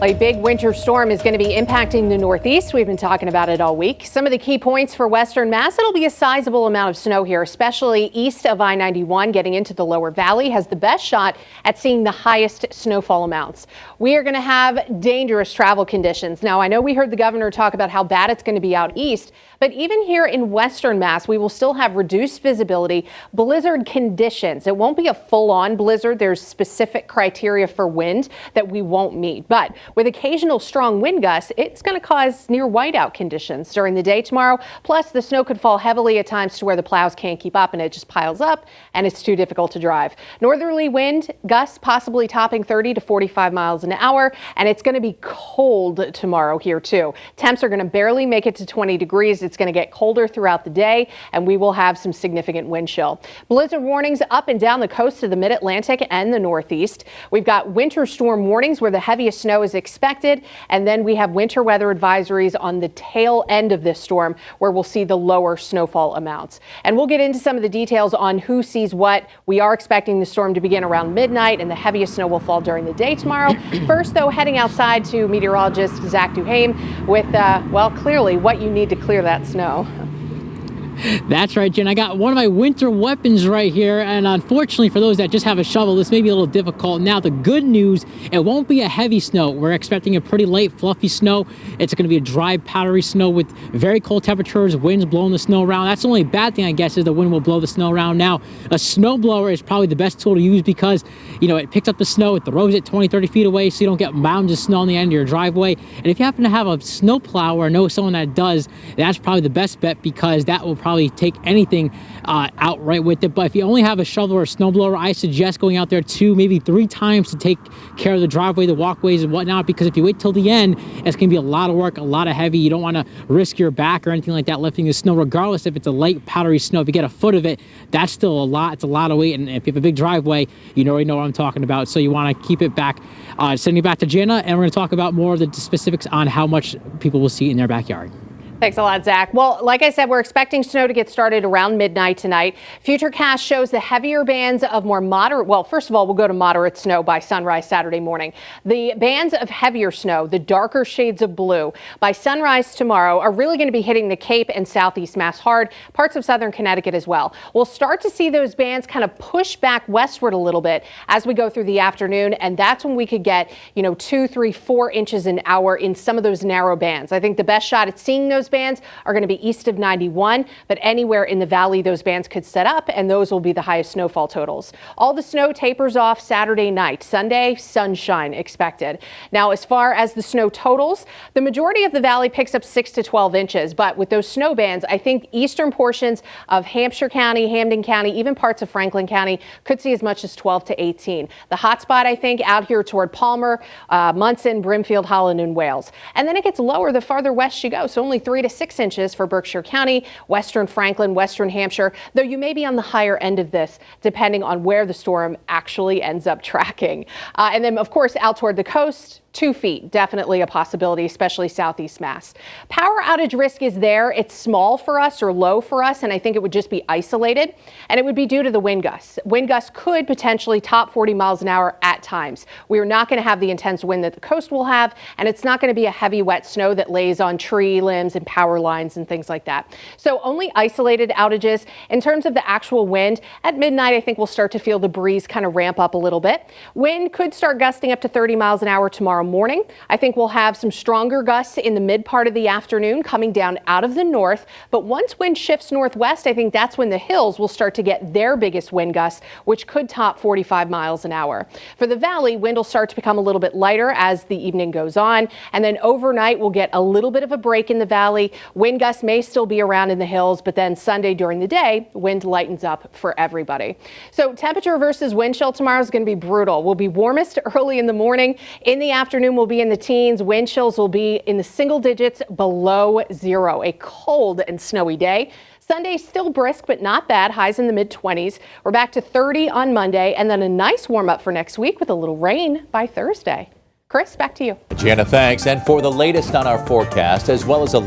A big winter storm is going to be impacting the Northeast. We've been talking about it all week. Some of the key points for western Mass, it'll be a sizable amount of snow here, especially east of I-91 getting into the lower valley has the best shot at seeing the highest snowfall amounts. We are going to have dangerous travel conditions. Now, I know we heard the governor talk about how bad it's going to be out east, but even here in western Mass, we will still have reduced visibility, blizzard conditions. It won't be a full-on blizzard. There's specific criteria for wind that we won't meet, but with occasional strong wind gusts, it's going to cause near whiteout conditions during the day tomorrow. Plus, the snow could fall heavily at times to where the plows can't keep up and it just piles up and it's too difficult to drive. Northerly wind gusts possibly topping 30 to 45 miles an hour, and it's going to be cold tomorrow here too. Temps are going to barely make it to 20 degrees. It's going to get colder throughout the day, and we will have some significant wind chill. Blizzard warnings up and down the coast of the mid-Atlantic and the Northeast. We've got winter storm warnings where the heaviest snow is expected, and then we have winter weather advisories on the tail end of this storm where we'll see the lower snowfall amounts. And we'll get into some of the details on who sees what. We are expecting the storm to begin around midnight, and the heaviest snow will fall during the day tomorrow. First, though, heading outside to meteorologist Zach Duhame with, well, clearly what you need to clear that snow. That's right, Jen. I got one of my winter weapons right here, and unfortunately for those that just have a shovel, this may be a little difficult. Now, the good news, it won't be a heavy snow. We're expecting a pretty light, fluffy snow. It's going to be a dry, powdery snow with very cold temperatures, winds blowing the snow around. That's the only bad thing, I guess, is the wind will blow the snow around. Now, a snow blower is probably the best tool to use because, you know, it picks up the snow, it throws it 20, 30 feet away so you don't get mounds of snow on the end of your driveway. And if you happen to have a snow plow or know someone that does, that's probably the best bet because that will probably take anything outright with it. But if you only have a shovel or a snowblower, I suggest going out there 2, maybe 3 times to take care of the driveway, the walkways and whatnot, because if you wait till the end, it's going to be a lot of work, a lot of heavy. You don't want to risk your back or anything like that lifting the snow, regardless if it's a light powdery snow. If you get a foot of it, that's still a lot. It's a lot of weight, and if you have a big driveway, you already know what I'm talking about. So you want to keep it back. Sending it back to Janna, and we're going to talk about more of the specifics on how much people will see in their backyard. Thanks a lot, Zach. Well, like I said, we're expecting snow to get started around midnight tonight. Futurecast shows the heavier bands of more moderate, well, first of all, we'll go to moderate snow by sunrise Saturday morning. The bands of heavier snow, the darker shades of blue, by sunrise tomorrow are really going to be hitting the Cape and southeast Mass hard, parts of southern Connecticut as well. We'll start to see those bands kind of push back westward a little bit as we go through the afternoon, and that's when we could get, 2, 3, 4 inches an hour in some of those narrow bands. I think the best shot at seeing those bands are going to be east of 91, but anywhere in the valley those bands could set up, and those will be the highest snowfall totals. All the snow tapers off Saturday night. Sunday, sunshine expected. Now, as far as the snow totals, the majority of the valley picks up 6 to 12 inches, but with those snow bands, I think eastern portions of Hampshire County, Hamden County, even parts of Franklin County could see as much as 12 to 18. The hot spot, I think, out here toward Palmer, Munson, Brimfield, Holland, and Wales. And then it gets lower the farther west you go, so only 3 to 6 inches for Berkshire County, western Franklin, western Hampshire, though you may be on the higher end of this depending on where the storm actually ends up tracking. And then, of course, out toward the coast, 2 feet, definitely a possibility, especially southeast Mass. Power outage risk is there. It's small for us or low for us, and I think it would just be isolated, and it would be due to the wind gusts. Wind gusts could potentially top 40 miles an hour at times. We are not going to have the intense wind that the coast will have, and it's not going to be a heavy wet snow that lays on tree limbs and power lines and things like that. So only isolated outages. In terms of the actual wind, at midnight, I think we'll start to feel the breeze kind of ramp up a little bit. Wind could start gusting up to 30 miles an hour tomorrow morning. I think we'll have some stronger gusts in the mid part of the afternoon coming down out of the north. But once wind shifts northwest, I think that's when the hills will start to get their biggest wind gusts, which could top 45 miles an hour. For the valley, wind will start to become a little bit lighter as the evening goes on. And then overnight, we'll get a little bit of a break in the valley. Wind gusts may still be around in the hills, but then Sunday during the day, wind lightens up for everybody. So temperature versus wind chill tomorrow is going to be brutal. We'll be warmest early in the morning. In the afternoon, we'll be in the teens. Wind chills will be in the single digits below 0. A cold and snowy day. Sunday still brisk, but not bad. Highs in the mid-20s. We're back to 30 on Monday, and then a nice warm up for next week with a little rain by Thursday. Chris, back to you. Janna, thanks. And for the latest on our forecast, as well as a